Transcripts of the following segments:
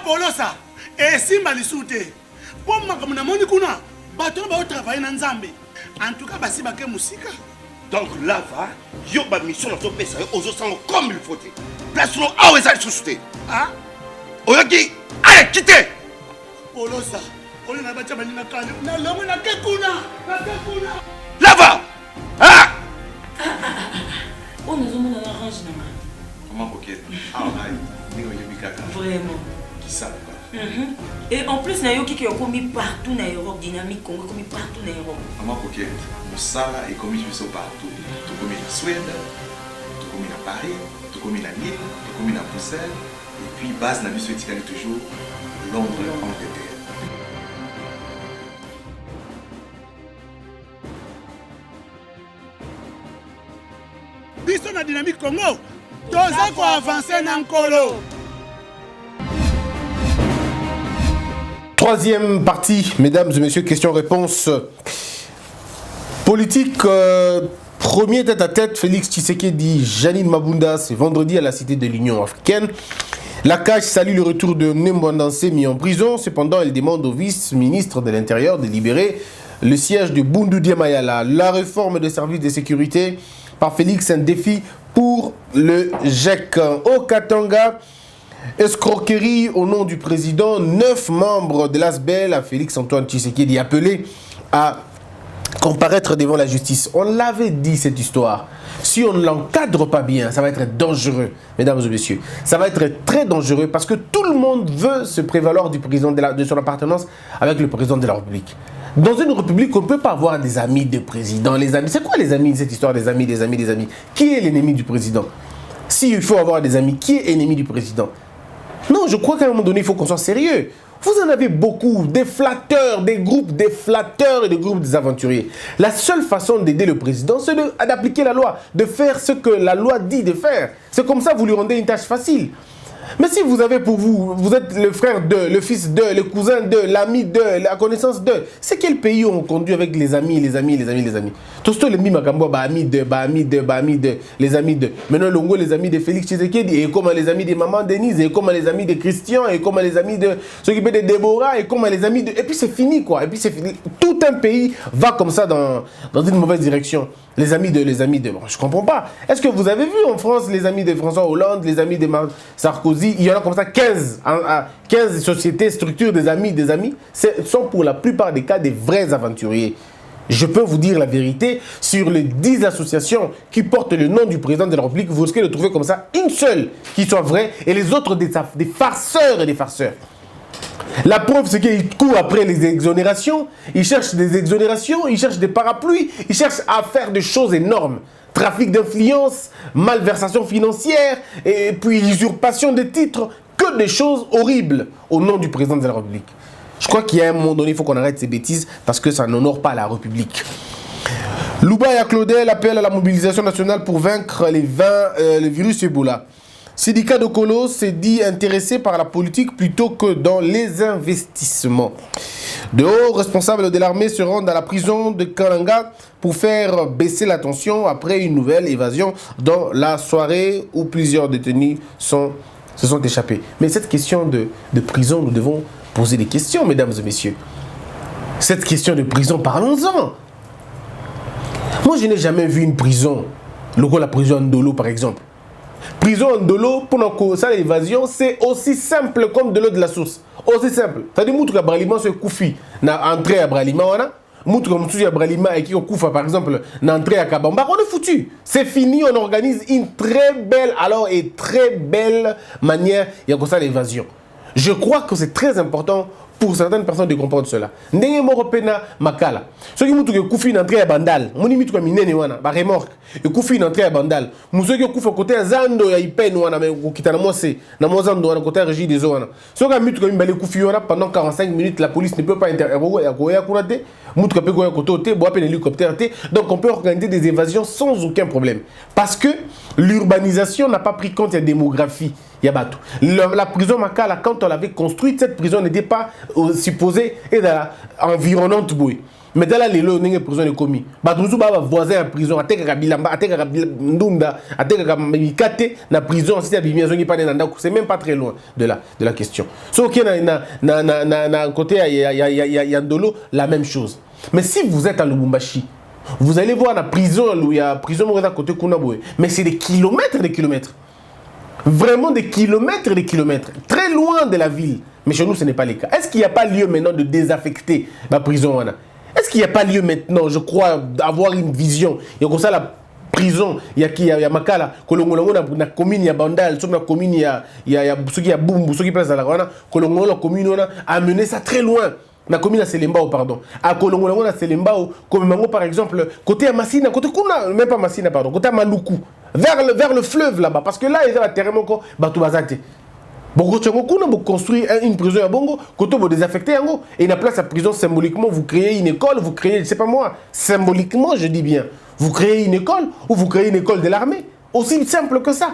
Polosa. Et Simba Lissoute. Pour moi, comme on a kuna, bateau va travailler dans Zambé. En tout cas, basi baké musika. Donc là, va, yo ba mission dans ton pays, aux autres comme il faut. Place nous à où est-ce souté. Ah? Oyaki, allez, quittez. Polosa. On a battu na kane. Na lomo na kekuna. Na kekuna. Là va. Ah! On nous a mis dans l'orange. Comment coquette? Ah, vraiment. Qui ça? Et en plus, il y a qui ont commis partout dans l'Europe, dynamique Congo, commis partout dans l'Europe. Maman coquette, ça est commis partout. Tout commis en Suède, tout commis à Paris, tout commis à Lille, tout commis à Bruxelles. Et puis, base n'a vu ce toujours Londres, Angleterre. Biso na dynamique Congo. Toza ko avancer na nkolo. Troisième partie, mesdames et messieurs, questions-réponses. Politique, premier tête-à-tête, Félix Tshisekedi, Janine Mabunda, c'est vendredi à la Cité de l'Union africaine. La CAJ salue le retour de Mbondanse mis en prison. Cependant, elle demande au vice-ministre de l'Intérieur de libérer le siège de Bundu Diamayala. La réforme des services de sécurité par Félix, un défi pour le GEC. Au Katanga, escroquerie au nom du président, 9 membres de l'ASBEL à Félix-Antoine Tshisekedi appelés à comparaître devant la justice. On l'avait dit cette histoire. Si on ne l'encadre pas bien, ça va être dangereux, mesdames et messieurs. Ça va être très dangereux parce que tout le monde veut se prévaloir du président de son appartenance avec le président de la République. Dans une république, on ne peut pas avoir des amis de président. Les amis, c'est quoi les amis, cette histoire des amis, des amis, des amis? Qui est l'ennemi du président? S'il faut avoir des amis, qui est ennemi du président? Non, je crois qu'à un moment donné, il faut qu'on soit sérieux. Vous en avez beaucoup, des flatteurs, des groupes des flatteurs et des groupes des aventuriers. La seule façon d'aider le président, c'est d'appliquer la loi, de faire ce que la loi dit de faire. C'est comme ça que vous lui rendez une tâche facile. Mais si vous avez pour vous, vous êtes le frère de, le fils de, le cousin de, l'ami de, la connaissance de, c'est quel pays on conduit avec les amis, les amis, les amis, les amis? Tout ce que les mimakambo, amis de, les amis de. Maintenant, Longo, les amis de Félix Tshisekedi, et comme les amis de Maman Denise, et comme les amis de Christian, et comme les amis de s'occuper de Déborah, et comme les amis de. Et puis c'est fini, quoi. Et puis c'est fini. Tout un pays va comme ça dans une mauvaise direction. Les amis de. Bon, je comprends pas. Est-ce que vous avez vu en France les amis de François Hollande, les amis de Sarkozy? Il y en a comme ça 15 sociétés, structures des amis. Ce sont pour la plupart des cas des vrais aventuriers. Je peux vous dire la vérité, sur les 10 associations qui portent le nom du président de la République, vous risquez de trouver comme ça une seule qui soit vraie et les autres des farceurs et des farceurs. La preuve, c'est qu'ils courent après les exonérations, ils cherchent des exonérations, ils cherchent des parapluies, ils cherchent à faire des choses énormes. Trafic d'influence, malversation financière, et puis usurpation de titres, que des choses horribles au nom du président de la République. Je crois qu'il y a un moment donné, il faut qu'on arrête ces bêtises parce que ça n'honore pas la République. Loubaya Claudel appelle à la mobilisation nationale pour vaincre le virus Ebola. Sidika Dokolo s'est dit intéressé par la politique plutôt que dans les investissements. De hauts responsables de l'armée se rendent à la prison de Kalanga pour faire baisser la tension après une nouvelle évasion dans la soirée où plusieurs détenus se sont échappés. Mais cette question de prison, nous devons poser des questions, mesdames et messieurs. Cette question de prison, parlons-en. Moi, je n'ai jamais vu une prison, la prison Ndolo par exemple. Prison Ndolo, pour ça l'évasion, c'est aussi simple comme de l'eau de la source. Aussi simple. C'est-à-dire que Bralima se koufi na entrée à Bralima, Moutou à Bralima et qui au Koufa par exemple, na entrée à Kabamba, on est foutu. C'est fini, on organise une très belle manière, il y a comme ça l'évasion. Je crois que c'est très important pour certaines personnes de comprendre cela. Ndenge moko pena makala. Soki mutu ke kufi na entrée ya bandal, moni mitu ka minene wana, ba remorque, e kufi na entrée ya bandal. Musoki kufa côté ya zando ya ipen wana me kokitana mose, na mozando wana côté régie des eaux wana. Soki mitu ka mimbale kufi wana pendant 45 minutes, la police ne peut pas intervenir ya koya kurate, mutu ka pe koya kote bo appel hélicoptère té. Donc on peut organiser des évasions sans aucun problème parce que l'urbanisation n'a pas pris compte de la démographie. Yabatou. La prison Makala, quand on l'avait construite, cette prison n'était pas supposée être environnante. Mais dans la lelo, n'est prison de commis. Batoussou baba voisin en prison, atekaka bilamba, atekaka ndunda, atekaka mikate na prison, si abimi azongi pa nenda, c'est même pas très loin de la question. Sauf qu'il y a côté il y a Ndolo la même chose. Mais si vous êtes à Lubumbashi, vous allez voir la prison, il y a prison à côté Kunaboe, mais c'est des kilomètres et des kilomètres. Vraiment des kilomètres et des kilomètres, très loin de la ville. Mais chez nous, ce n'est pas le cas. Est-ce qu'il n'y a pas lieu maintenant de désaffecter la prison? Est-ce qu'il n'y a pas lieu maintenant, je crois, d'avoir une vision? Il y a comme ça la prison, il y a Makala, Kolongolongo na commune, il y a Bandal, sur la commune, il y a ceux qui a Boumbu, ceux qui place à la Rwanda, Kolongolongo, la commune, on a amené ça très loin. La commune à Selembao, pardon. À Kolongolongo, à Selembao, comme Mango par exemple, côté à Massina, côté Kuna, même pas Massina, pardon, côté à Maluku, vers le fleuve là-bas, parce que là, il y a un terrain encore, Batoubazate. Bon, vous construisez une prison à Bongo, quand vous désaffectez, et la place à prison, symboliquement, vous créez une école, vous créez, je ne sais pas moi, symboliquement, je dis bien, vous créez une école ou vous créez une école de l'armée. Aussi simple que ça.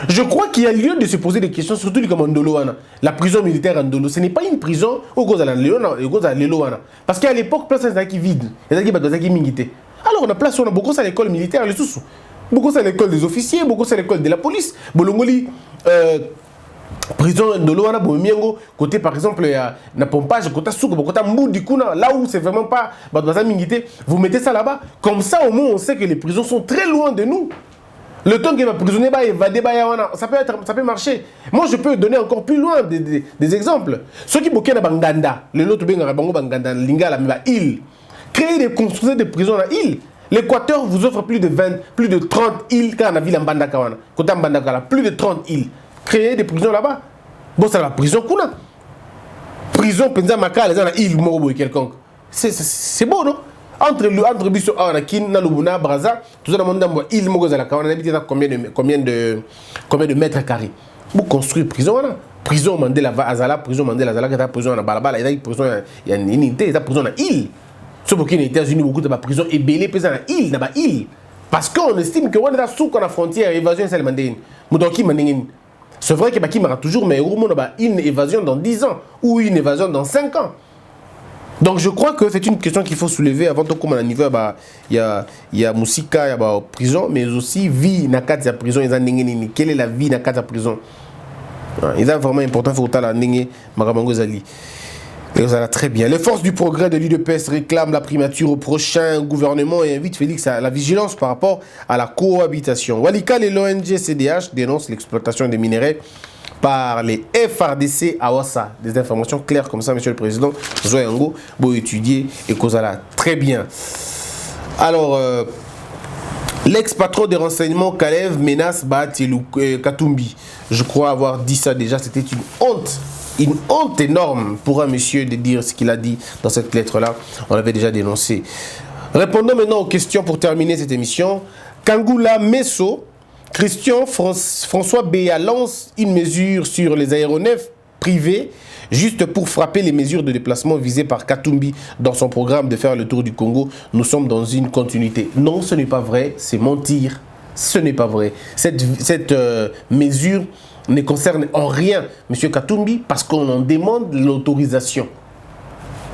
Je crois qu'il y a lieu de se poser des questions, surtout comme Ndolo. La prison militaire en Ndolo, ce n'est pas une prison au cause de l'Elo. Parce qu'à l'époque, place est vide. Alors, on a place, on a beaucoup à l'école militaire, les sous. Beaucoup à l'école des officiers, beaucoup à l'école de la police. Bolongoli, prison de l'Oana, côté par exemple, il y a un pompage, côté souk, côté Moudikouna, là où c'est vraiment pas vous mettez ça là-bas. Comme ça, au moins, on sait que les prisons sont très loin de nous. Le temps que ma prisonnier va évader, ça peut marcher. Moi, je peux donner encore plus loin des exemples. Ceux qui bokeh na Banganda, le lot Bango Banganda, Lingala, mais île, créer des construire des prisons à île. L'Équateur vous offre plus de 30 îles quand on a vu la Mbanda Kawana. Côté Mbanda Kawana, plus de 30 îles. Créer des prisons là-bas. Bon, c'est la prison Kuna. Prison Penza Maka, les gens à île Morobo et quelconque. C'est beau, non? Entre Bisso, Anakin, Nalubuna, Braza, tout ça dans le monde, île Mogozala, on habite dans combien de mètres carrés? Vous construisez prison là. Prison Mandela Azala, prison Mandela Azala, qui est prison à Balabala, il y a prison, il y a une unité, il y a prison à île. Sauf que les États-Unis, beaucoup de prison est belé, présent à île, dans île. Parce qu'on estime que on est là sous la frontière, évasion, c'est le mandéine. C'est vrai que Baki m'a toujours, mais au moins, une évasion dans 10 ans ou une évasion dans 5 ans. Donc je crois que c'est une question qu'il faut soulever avant tout comme à niveau il y a Moussika, il y a prison, mais aussi vie na kati ya prison, quelle est la vie na kati ya prison. Il est vraiment important il faut que la ndenge Marabango Zali. Très bien. Les forces du progrès de l'UDPS réclament la primature au prochain gouvernement et invitent Félix à la vigilance par rapport à la cohabitation. Walika et l'ONG CDH dénoncent l'exploitation des minerais par les FRDC à Ouassa. Des informations claires comme ça, Monsieur le Président. Zoyango, beau étudier et Kozala. Très bien. Alors, l'ex-patron des renseignements Kalev menace Baatielou Katumbi. Je crois avoir dit ça déjà. C'était une honte. Une honte énorme pour un monsieur de dire ce qu'il a dit dans cette lettre-là. On l'avait déjà dénoncé. Répondons maintenant aux questions pour terminer cette émission. Kangula Messo, Christian François Béa lance une mesure sur les aéronefs privés juste pour frapper les mesures de déplacement visées par Katumbi dans son programme de faire le tour du Congo. Nous sommes dans une continuité. Non, ce n'est pas vrai, c'est mentir. Ce n'est pas vrai. Cette mesure ne concerne en rien M. Katumbi parce qu'on en demande l'autorisation.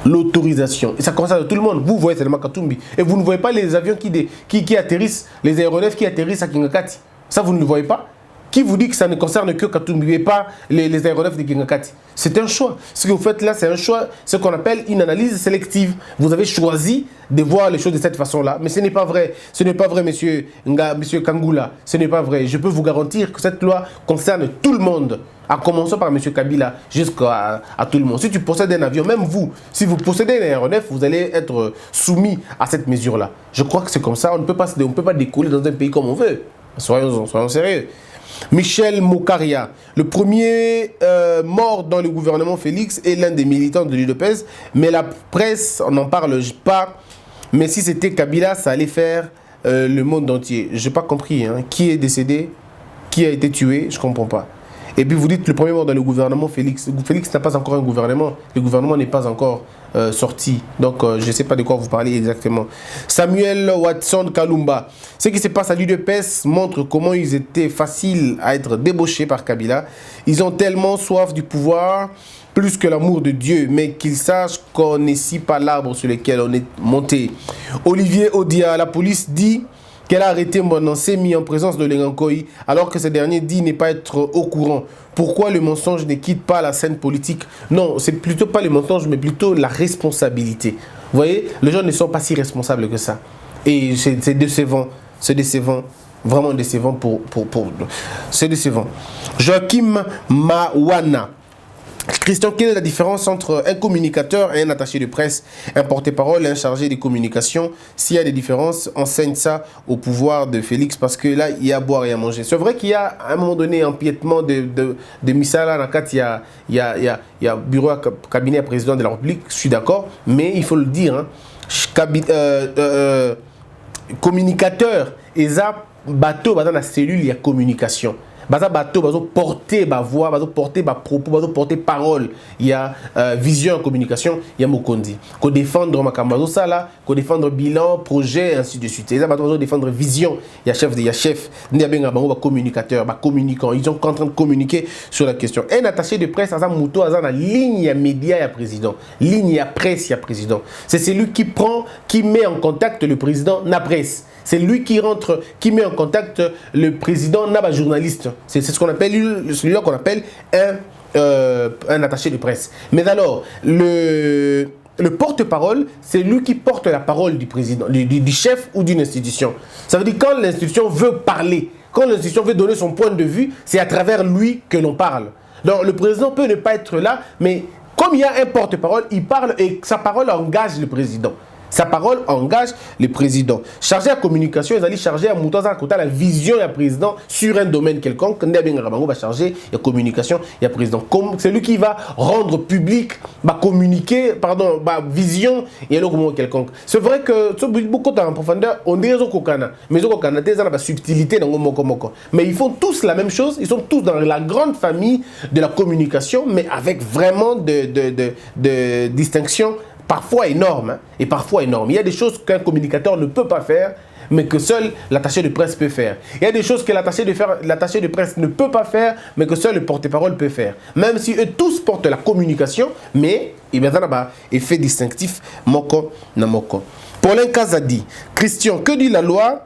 L'autorisation. Et ça concerne tout le monde. Vous voyez seulement Katumbi. Et vous ne voyez pas les avions qui atterrissent, les aéronefs qui atterrissent à Kingakati. Ça, vous ne le voyez pas? Qui vous dit que ça ne concerne que Katumbi et pas les aéronefs de Kingakati? C'est un choix. Ce que vous faites là, c'est un choix, ce qu'on appelle une analyse sélective. Vous avez choisi de voir les choses de cette façon-là. Mais ce n'est pas vrai. Ce n'est pas vrai, monsieur Kangula. Ce n'est pas vrai. Je peux vous garantir que cette loi concerne tout le monde. À commencer par monsieur Kabila jusqu'à tout le monde. Si tu possèdes un avion, même vous, si vous possédez un aéronef, vous allez être soumis à cette mesure-là. Je crois que c'est comme ça. On ne peut pas décoller dans un pays comme on veut. Soyons sérieux. Michel Mokaria, le premier mort dans le gouvernement Félix est l'un des militants de l'UDPS, mais la presse n'en parle pas. Mais si c'était Kabila, ça allait faire le monde entier. Je n'ai pas compris. Hein. Qui est décédé? Qui a été tué? Je ne comprends pas. Et puis vous dites le premier mort dans le gouvernement, Félix. Félix n'a pas encore un gouvernement. Le gouvernement n'est pas encore sorti. Donc je ne sais pas de quoi vous parlez exactement. Samuel Watson Kalumba. Ce qui se passe à l'UDPS montre comment ils étaient faciles à être débauchés par Kabila. Ils ont tellement soif du pouvoir, plus que l'amour de Dieu, mais qu'ils sachent qu'on n'est pas l'arbre sur lequel on est monté. Olivier Odia, la police dit qu'elle a arrêté Mbondansé, mis en présence de Lengankoy, alors que ce dernier dit ne pas être au courant. Pourquoi le mensonge ne quitte pas la scène politique? Non, c'est plutôt pas le mensonge, mais plutôt la responsabilité. Vous voyez, les gens ne sont pas si responsables que ça. Et c'est décevant. C'est décevant. Vraiment décevant c'est décevant. Joachim Mawana. Christian, quelle est la différence entre un communicateur et un attaché de presse, un porte-parole et un chargé de communication? S'il y a des différences, enseigne ça au pouvoir de Félix, parce que là, il y a à boire et à manger. C'est vrai qu'il y a à un moment donné un empiètement de Missala, il y a bureau cabinet à président de la République, je suis d'accord, mais il faut le dire, hein, communicateur, et ça, bateau, dans la cellule, il y a communication. Baza bateau, bazo porter ma voix, bazo porter ma propos, bazo porter parole. Il y a vision en communication, il y a Mokondi. Qu'on défendre ma cambazo ça là, qu'on défendre bilan, projet, ainsi de suite. Et ça, bazo défendre vision. Il y a chef, il y a chef. Il y a bien un communicateur, un communicant. Ils sont en train de communiquer sur la question. Un attaché de presse, à Mouto, à la ligne, il y a média, il y a président. Ligne, il y a presse, il y a président. C'est celui qui prend, qui met en contact le président, na presse. C'est lui qui rentre, qui met en contact le président, n'a journaliste. C'est ce qu'on appelle, celui-là qu'on appelle un attaché de presse. Mais alors, le porte-parole, c'est lui qui porte la parole du président, du chef ou d'une institution. Ça veut dire quand l'institution veut parler, quand l'institution veut donner son point de vue, c'est à travers lui que l'on parle. Donc le président peut ne pas être là, mais comme il y a un porte-parole, il parle et sa parole engage le président. Sa parole engage le président. Chargé à communication, ils allaient charger à Moutouazan à la vision du président sur un domaine quelconque. Ndabeng Rabango va charger la communication, il y a président. C'est lui qui va rendre public, va communiquer, pardon, vision et un moment quelconque. C'est vrai que beaucoup en profondeur, on dit Zokokana, mais Zokokana, ils ont la subtilité dans le moko. Mais ils font tous la même chose, ils sont tous dans la grande famille de la communication, mais avec vraiment de distinction. Parfois énorme, hein, et parfois énorme. Il y a des choses qu'un communicateur ne peut pas faire, mais que seul l'attaché de presse peut faire. Il y a des choses que l'attaché de presse ne peut pas faire, mais que seul le porte-parole peut faire. Même si eux tous portent la communication, mais il y a un effet distinctif, moko na moko. Paulin Kazadi, Christian, que dit la loi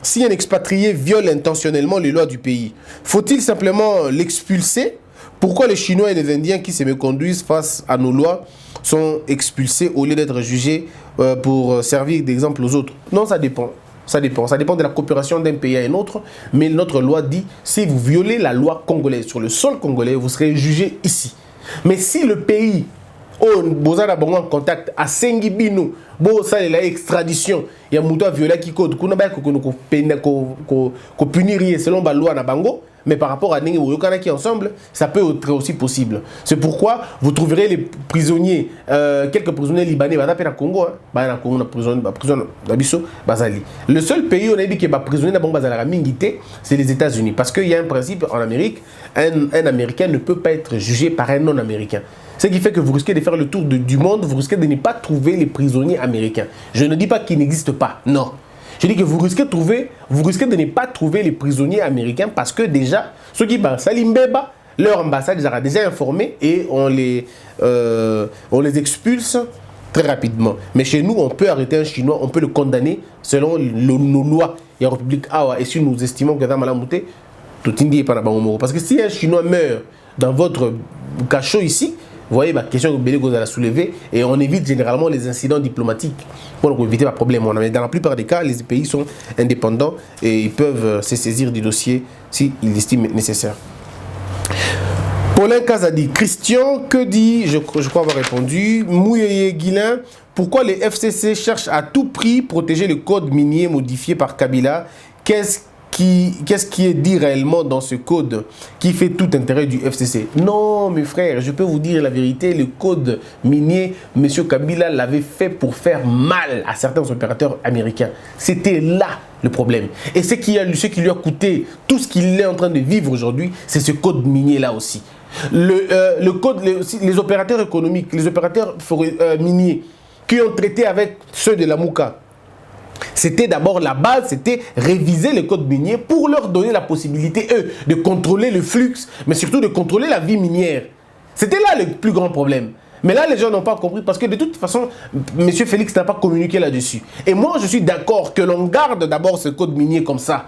si un expatrié viole intentionnellement les lois du pays? Faut-il simplement l'expulser? Pourquoi les Chinois et les Indiens qui se méconduisent face à nos lois sont expulsés au lieu d'être jugés pour servir d'exemple aux autres? Non, ça dépend. Ça dépend de la coopération d'un pays à un autre. Mais notre loi dit, si vous violez la loi congolaise sur le sol congolais, vous serez jugé ici. Mais si le pays, vous avez en contact à Sengibino, ça est l'extradition, il y a un violé qui code, qu'on punir selon la loi na bango. Mais par rapport à Nengi ou Yokanaki ensemble, ça peut être aussi possible. C'est pourquoi vous trouverez les prisonniers, quelques prisonniers libanais, à Congo, le seul pays où on a dit que les prisonniers c'est les États-Unis. Parce qu'il y a un principe en Amérique, un Américain ne peut pas être jugé par un non-Américain. Ce qui fait que vous risquez de faire le tour du monde, vous risquez de ne pas trouver les prisonniers américains. Je ne dis pas qu'ils n'existent pas, non. Je dis que vous risquez de ne pas trouver les prisonniers américains parce que déjà, ceux qui Salimbeba, leur ambassade les a déjà informés et on les expulse très rapidement. Mais chez nous, on peut arrêter un Chinois, on peut le condamner selon nos lois. Il y a la République Awa et si nous estimons que ça m'a mouté, tout indiqué par la Bango. Parce que si un Chinois meurt dans votre cachot ici, vous voyez, la question que Bélé a soulevée, et on évite généralement les incidents diplomatiques pour éviter le problème. Mais dans la plupart des cas, les pays sont indépendants et ils peuvent se saisir du dossier s'ils l'estiment nécessaire. Paulin Kazadi, Christian, que dit, je crois avoir répondu, Mouyeye Guilin, pourquoi les FCC cherchent à tout prix protéger le code minier modifié par Kabila? Qu'est-ce qu'est-ce qui est dit réellement dans ce code qui fait tout intérêt du FCC? Non, mes frères, je peux vous dire la vérité, le code minier, M. Kabila l'avait fait pour faire mal à certains opérateurs américains. C'était là le problème. Et ce qui lui a coûté tout ce qu'il est en train de vivre aujourd'hui, c'est ce code minier-là aussi. Le code, les opérateurs économiques, les opérateurs miniers qui ont traité avec ceux de la Mouka, c'était d'abord la base, c'était réviser le code minier pour leur donner la possibilité, eux, de contrôler le flux, mais surtout de contrôler la vie minière. C'était là le plus grand problème. Mais là, les gens n'ont pas compris parce que de toute façon, M. Félix n'a pas communiqué là-dessus. Et moi, je suis d'accord que l'on garde d'abord ce code minier comme ça.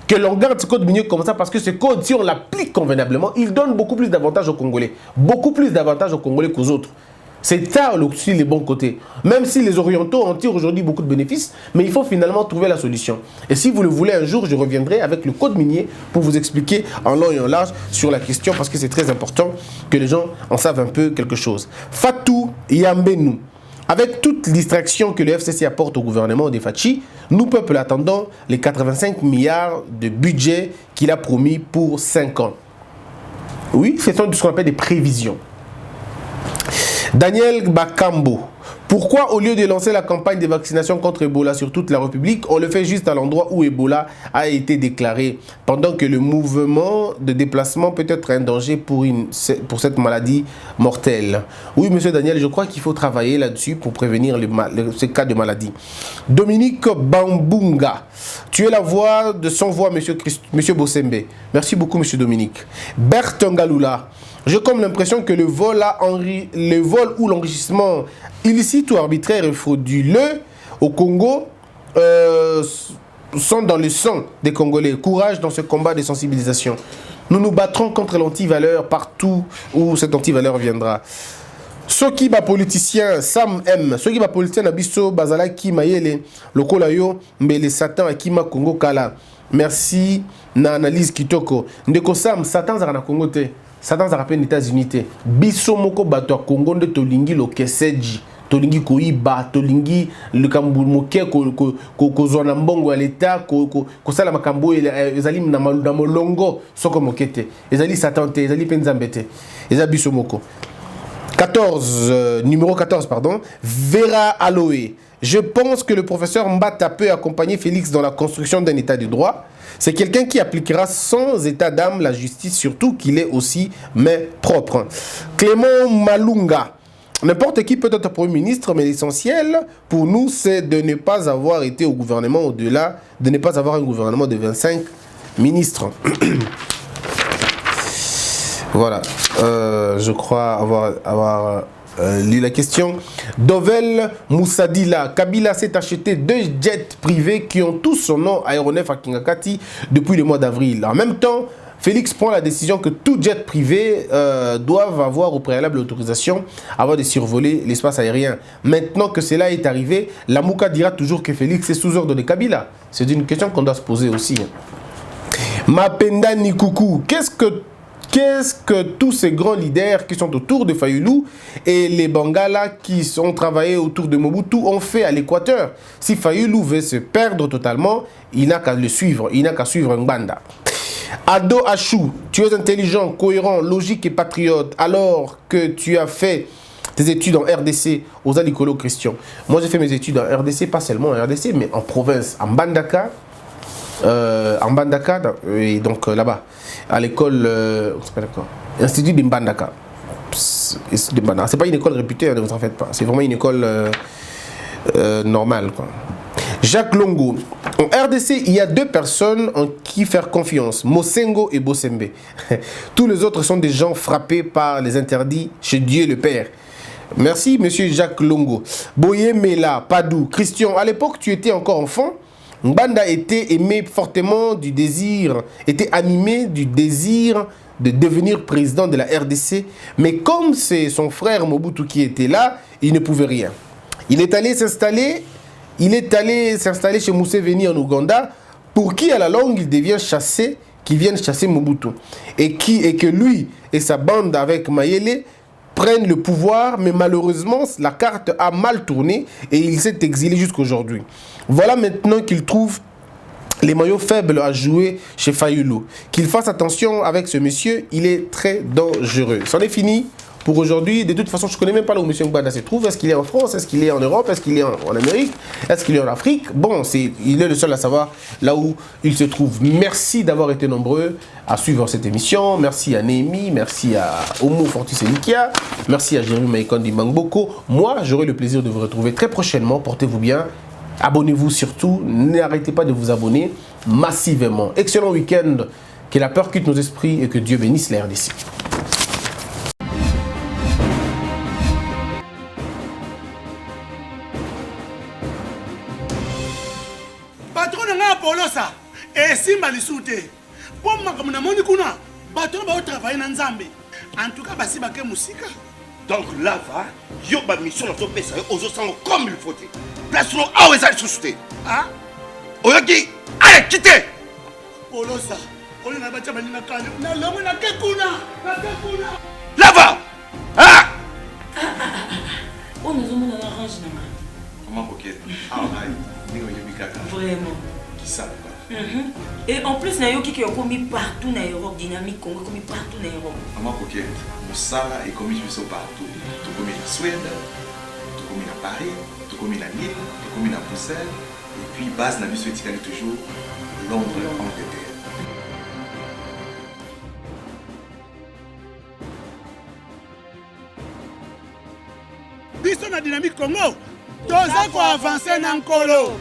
Que l'on garde ce code minier comme ça parce que ce code, si on l'applique convenablement, il donne beaucoup plus d'avantages aux Congolais. Beaucoup plus d'avantages aux Congolais qu'aux autres. C'est ça aussi les bons côtés. Même si les Orientaux en tirent aujourd'hui beaucoup de bénéfices, mais il faut finalement trouver la solution. Et si vous le voulez un jour, je reviendrai avec le code minier pour vous expliquer en long et en large sur la question parce que c'est très important que les gens en savent un peu quelque chose. Fatou Yambenou. Avec toute distraction que le FCC apporte au gouvernement de Fachi, nous, peuple, attendons les 85 milliards de budget qu'il a promis pour 5 ans. Oui, c'est ce qu'on appelle des prévisions. Daniel Bakambo. Pourquoi, au lieu de lancer la campagne de vaccination contre Ebola sur toute la République, on le fait juste à l'endroit où Ebola a été déclaré, pendant que le mouvement de déplacement peut être un danger pour cette maladie mortelle? Oui, monsieur Daniel, je crois qu'il faut travailler là-dessus pour prévenir ces cas de maladie. Dominique Bambunga. Tu es la voix de sans voix, monsieur Bossembe. Merci beaucoup, monsieur Dominique. Berthe Ngalula. J'ai comme l'impression que le vol ou l'enrichissement illicite ou arbitraire et frauduleux au Congo sont dans le sang des Congolais. Courage dans ce combat de sensibilisation. Nous nous battrons contre l'antivaleur partout où cette antivaleur viendra. Soki ba politicien Sam M. Soki ba politicien Nabiso Bazala ki mayele lokola yo mbele Satan akima Congo kala. Merci na analyse kitoko. Ndeko Sam Satan zara na Congo te. Satan zara pe na États-Unis te. Biso moko bato ya Congo nde tolingi lo keseji. Tolingi koiba, tolingi likambu moke kozwa na mbongo ya leta kosala makambo ezali na molongo soko moke te. Ezali Satan te, ezali pe nzambe te. Ezali biso moko. Numéro 14, pardon. Vera Aloé. Je pense que le professeur Mbata peut accompagner Félix dans la construction d'un état de droit. C'est quelqu'un qui appliquera sans état d'âme la justice, surtout qu'il est aussi mais propre. Clément Malunga. N'importe qui peut être Premier ministre, mais l'essentiel pour nous, c'est de ne pas avoir été au gouvernement au-delà, de ne pas avoir un gouvernement de 25 ministres. Voilà, je crois avoir lu la question. Dovel Moussadila. Kabila s'est acheté 2 jets privés qui ont tous son nom aéronef à Kingakati depuis le mois d'avril. En même temps, Félix prend la décision que tout jet privé doivent avoir au préalable l'autorisation avant de survoler l'espace aérien. Maintenant que cela est arrivé, la Mouka dira toujours que Félix est sous ordre de Kabila. C'est une question qu'on doit se poser aussi. Mapenda Nikoukou. Qu'est-ce que tous ces grands leaders qui sont autour de Fayulu et les Bangala qui ont travaillé autour de Mobutu ont fait à l'Équateur? Si Fayulu veut se perdre totalement, il n'a qu'à le suivre, il n'a qu'à suivre Ngbanda. Ado Achou, tu es intelligent, cohérent, logique et patriote alors que tu as fait tes études en RDC aux Alikolo Christian. Moi j'ai fait mes études en RDC, pas seulement en RDC, mais en province, en Mbandaka, et donc là-bas, à l'école, Institut de Mbandaka. C'est pas une école réputée, ne vous en faites pas. C'est vraiment une école normale, quoi. Jacques Longo. En RDC, il y a 2 personnes en qui faire confiance, Mosengo et Bossembe. Tous les autres sont des gens frappés par les interdits chez Dieu le Père. Merci, monsieur Jacques Longo. Boye Mela, Padou, Christian, à l'époque, tu étais encore enfant. Mbanda était aimé fortement du désir, était animé du désir de devenir président de la RDC. Mais comme c'est son frère Mobutu qui était là, il ne pouvait rien. Il est allé s'installer chez Museveni en Ouganda, pour qui à la longue il devient chassé, qui viennent chasser Mobutu. Et que lui et sa bande avec Mayele prennent le pouvoir, mais malheureusement la carte a mal tourné et il s'est exilé jusqu'aujourd'hui. Voilà maintenant qu'il trouve les maillots faibles à jouer chez Fayulu. Qu'il fasse attention avec ce monsieur, il est très dangereux. C'en est fini pour aujourd'hui. De toute façon, je ne connais même pas là où M. Ngbanda se trouve. Est-ce qu'il est en France? Est-ce qu'il est en Europe? Est-ce qu'il est en Amérique? Est-ce qu'il est en Afrique? Bon, il est le seul à savoir là où il se trouve. Merci d'avoir été nombreux à suivre cette émission. Merci à Némi, merci à Omo Fortis Elikia, merci à Jérémy Maïkondi Mangboko. Moi, j'aurai le plaisir de vous retrouver très prochainement. Portez-vous bien. Abonnez-vous surtout. N'arrêtez pas de vous abonner massivement. Excellent week-end. Que la peur quitte nos esprits et que Dieu bénisse la RDC. Patron nga Polosa esimba lisute. Po makambo na moni kuna bato ba travailler na Nzambe. En tout cas basi ba ke musika. Donc là va, yo ba mission na to pesa yo ozo sango comme il faut. Place no awe za susute. Ah? Oyoki, allez quittez. Polosa, on na bacha bani na kale. Na lomo na ke kuna. Là va. Ah! On nous a arrangé. Comment coquette? Ah, Vraiment. Qui ça? Et en plus, il y a qui ont commis partout dans l'Europe, dynamique, Congo, commis partout dans l'Europe. Maman coquette, Moussala est commis partout. Tout commis en Suède, tout commis à Paris, tout commis à Lille, tout commis à Bruxelles. Et puis, base n'a vu ce toujours Londres, Angleterre. Biso na dynamique Congo, toza ko avancer na nkolo.